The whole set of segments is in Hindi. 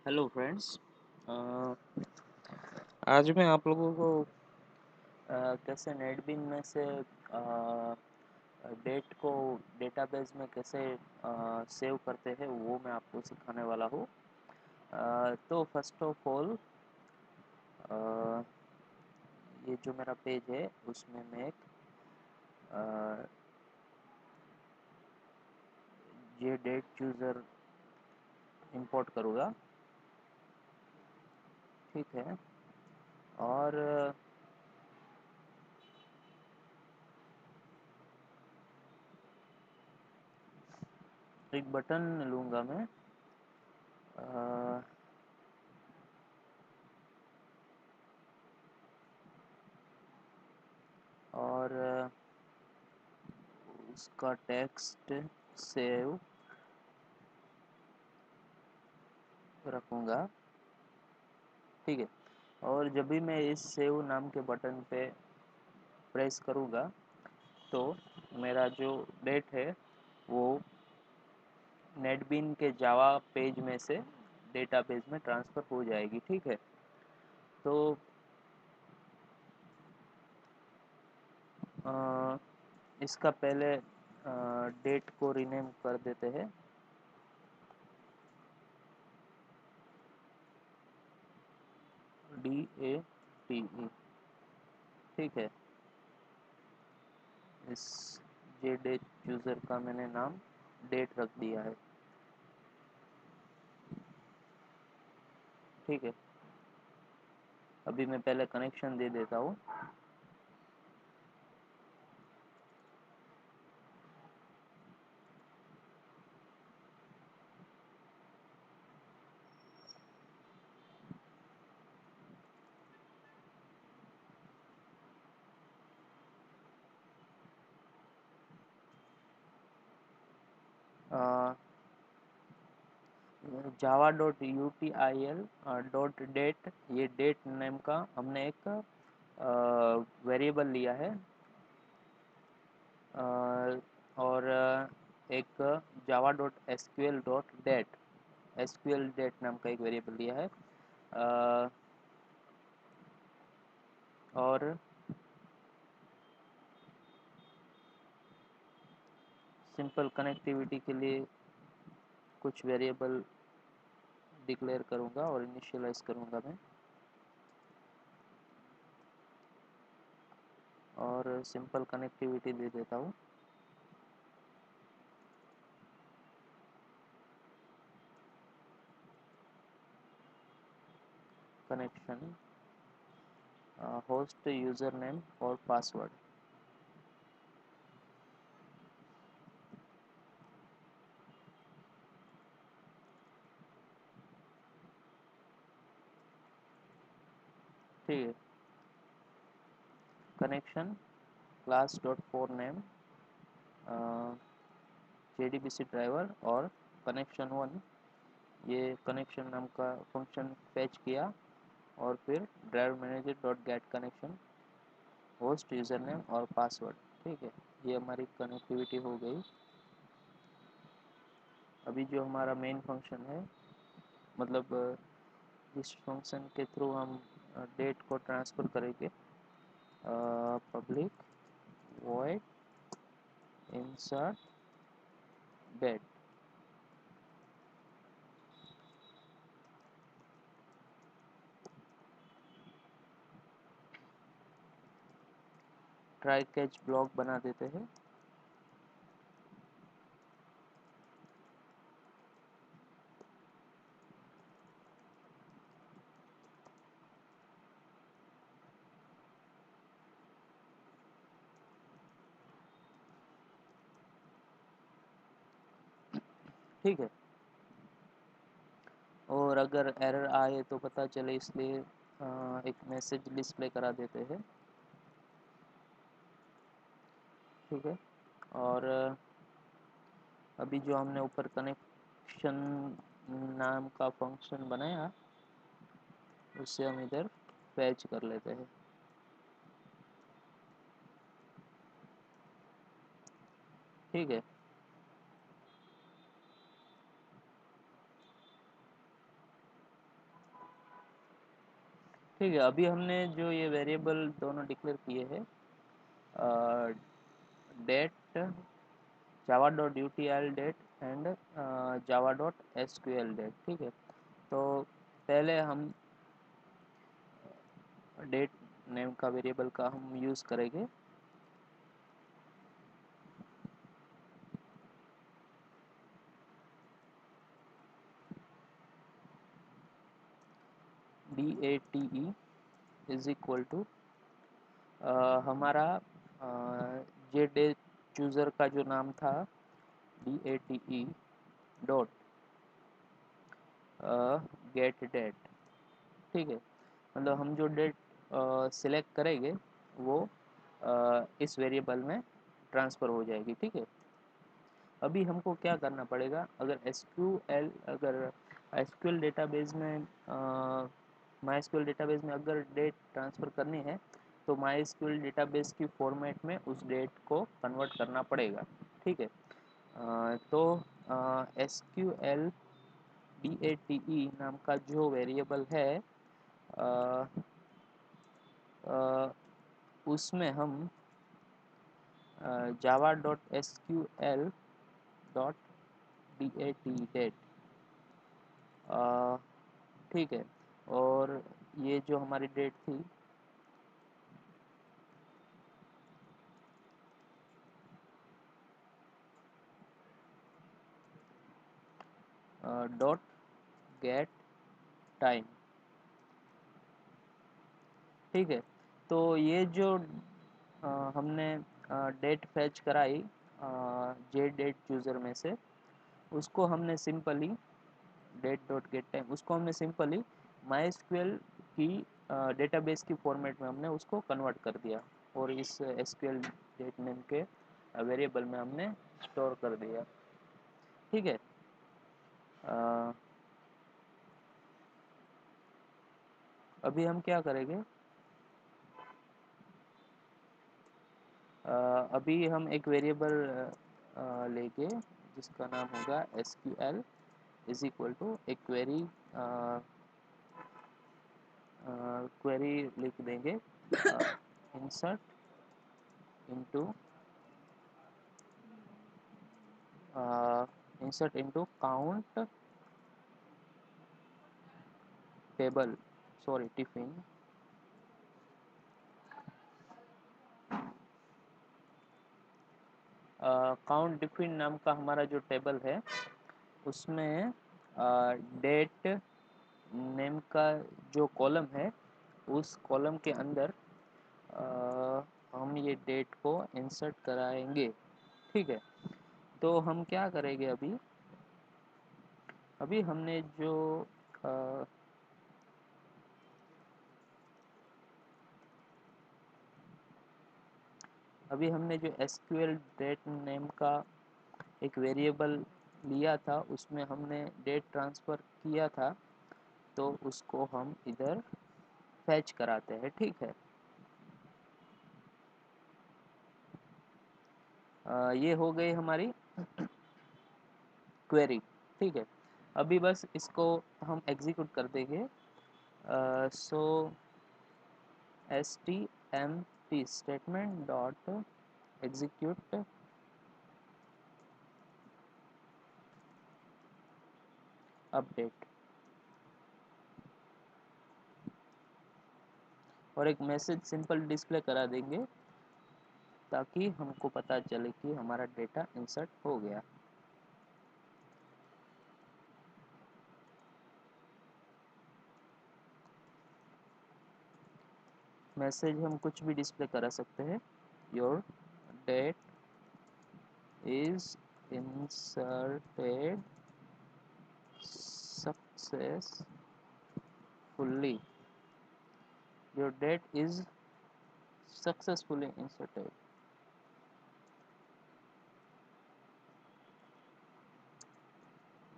Hello friends. आज मैं आप लोगों को कैसे नेटबीन में से डेट को डेटाबेस में कैसे सेव करते हैं वो मैं आपको सिखाने वाला हूँ। तो फर्स्ट ऑफ ऑल ये जो मेरा पेज है उसमें मैं एक ये डेट चूज़र इंपोर्ट करूँगा, ठीक है। और एक बटन लूँगा मैं, और उसका टेक्स्ट सेव रखूँगा, ठीक है। और जब भी मैं इस सेव नाम के बटन पे प्रेस करूँगा तो मेरा जो डेट है वो नेटबीन के जावा पेज में से डेटाबेस में ट्रांसफ़र हो जाएगी, ठीक है। तो इसका पहले डेट को रीनेम कर देते हैं, DATE, ठीक है। इस जे डेट चूज़र का मैंने नाम डेट रख दिया है, ठीक है। अभी मैं पहले कनेक्शन दे देता हूँ। Java dot U T I L dot date, ये डेट नेम का हमने एक वेरिएबल लिया है। और एक java dot S Q L dot date, S Q L date नाम का एक वेरिएबल लिया है। और सिंपल कनेक्टिविटी के लिए कुछ वेरिएबल डिक्लेयर करूँगा और इनिशियलाइज करूँगा मैं, और सिंपल कनेक्टिविटी दे देता हूँ। कनेक्शन होस्ट यूज़र नेम और पासवर्ड, ठीक है। Connection class dot four name JDBC driver और कनेक्शन वन, ये कनेक्शन नाम का फंक्शन फैच किया, और फिर driver manager dot get connection host user name और पासवर्ड, ठीक है। ये हमारी कनेक्टिविटी हो गई। अभी जो हमारा मेन फंक्शन है, मतलब इस फंक्शन के थ्रू हम डेट को ट्रांसफ़र करेंगे, public void insert date, try catch block बना देते हैं, ठीक है। और अगर एरर आए तो पता चले, इसलिए एक मैसेज डिस्प्ले करा देते हैं, ठीक है। और अभी जो हमने ऊपर कनेक्शन नाम का फंक्शन बनाया उससे हम इधर फैच कर लेते हैं, ठीक है। ठीक है, अभी हमने जो ये वेरिएबल दोनों डिक्लेयर किए हैं, date java dot util date and java dot SQL date. ठीक है, तो पहले हम डेट नेम का वेरिएबल का हम यूज़ करेंगे। DATE इज इक्वल टू हमारा जे डे चूज़र का जो नाम था DATE डॉट गेट डेट। ठीक है, मतलब हम जो डेट सिलेक्ट करेंगे वो इस वेरिएबल में ट्रांसफ़र हो जाएगी। ठीक है, अभी हमको क्या करना पड़ेगा, अगर एसक्यूएल डेटाबेस में माई एसक्यूएल डेटाबेस में अगर डेट ट्रांसफ़र करनी है तो माई एसक्यूएल डेटाबेस की फॉर्मेट में उस डेट को कन्वर्ट करना पड़ेगा। ठीक है, तो एसक्यूएल DATE नाम का जो वेरिएबल है उसमें हम java dot SQL dot DATE date, ठीक है, और ये जो हमारी डेट थी डॉट गेट टाइम। ठीक है, तो ये जो हमने डेट फैच कराई जे डेट चूज़र में से, उसको हमने simply date dot get time, उसको हमने सिंपली माई एसक्यूएल की डेटाबेस की फॉर्मेट में हमने उसको कन्वर्ट कर दिया और इस एसक्यूएल डेट नेम के वेरिएबल में हमने स्टोर कर दिया। ठीक है, अभी हम क्या करेंगे, अभी हम एक वेरिएबल लेके जिसका नाम होगा SQL इज इक्वल टू एक क्वेरी लिख देंगे insert into count table, sorry tiffin, count tiffin नाम का हमारा जो टेबल है उसमें डेट नेम का जो कॉलम है उस कॉलम के अंदर हम ये डेट को इंसर्ट कराएंगे। ठीक है, तो हम क्या करेंगे, अभी अभी हमने जो अ, अभी हमने जो SQL डेट नेम का एक वेरिएबल लिया था उसमें हमने डेट ट्रांसफ़र किया था, तो उसको हम इधर फैच कराते हैं। ठीक है, ये हो गई हमारी क्वेरी। ठीक है, अभी बस इसको हम एग्जीक्यूट कर देंगे। सो STMP statement dot execute update, और एक मैसेज सिंपल डिस्प्ले करा देंगे ताकि हमको पता चले कि हमारा डेटा इंसर्ट हो गया। मैसेज हम कुछ भी डिस्प्ले करा सकते हैं, your date is inserted successfully, your date is successfully inserted.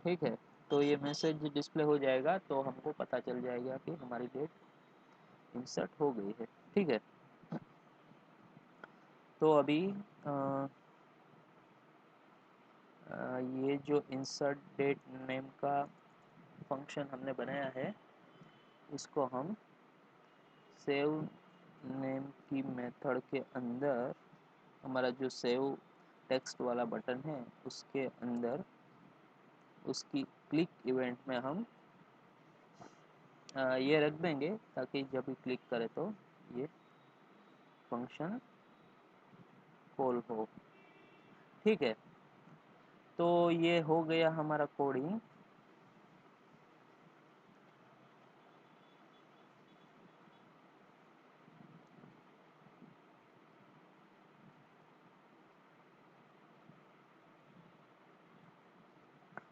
ठीक है, तो ये मैसेज डिस्प्ले हो जाएगा तो हमको पता चल जाएगा कि हमारी डेट इंसर्ट हो गई है। ठीक है, तो अभी ये जो इंसर्ट डेट नेम का फंक्शन हमने बनाया है इसको हम सेव नेम की मेथड के अंदर हमारा जो सेव टेक्स्ट वाला बटन है उसके अंदर उसकी क्लिक इवेंट में हम ये रख देंगे ताकि जब भी क्लिक करे तो ये फंक्शन कॉल हो। ठीक है, तो ये हो गया हमारा कोडिंग।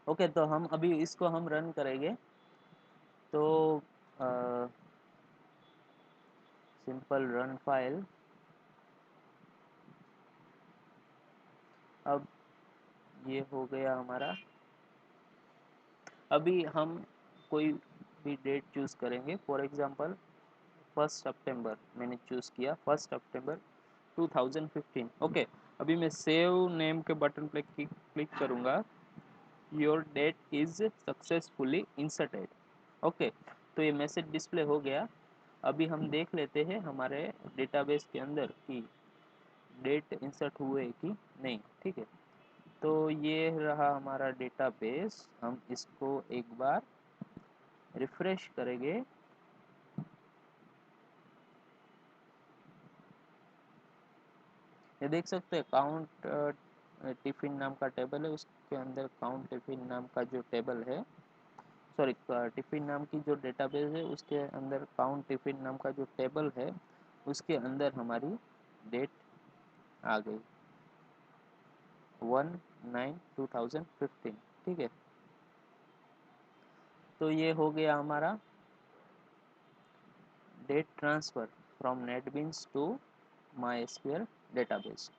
ओके, तो हम अभी इसको हम रन करेंगे। तो सिंपल रन फाइल। अब ये हो गया हमारा। अभी हम कोई भी डेट चूज करेंगे, फॉर एग्जांपल 1 सितंबर मैंने चूज किया, 1 सितंबर 2015। ओके, अभी मैं सेव नेम के बटन पे क्लिक करूंगा। Your date is successfully inserted. Okay, तो ये मैसेज डिस्प्ले हो गया। अभी हम देख लेते हैं हमारे डेटाबेस के अंदर कि डेट इंसर्ट हुए कि नहीं। ठीक है, तो ये रहा हमारा डेटाबेस। हम इसको एक बार रिफ्रेश करेंगे। ये देख सकते हैं काउंट टिफिन नाम का टेबल है, उसके अंदर काउंट टिफिन नाम का जो टेबल है, सॉरी टिफिन नाम की जो डेटाबेस है उसके अंदर काउंट टिफिन नाम का जो टेबल है उसके अंदर हमारी डेट आ गई 1/9/2015। ठीक है, तो ये हो गया हमारा date transfer from NetBeans to MySQL database.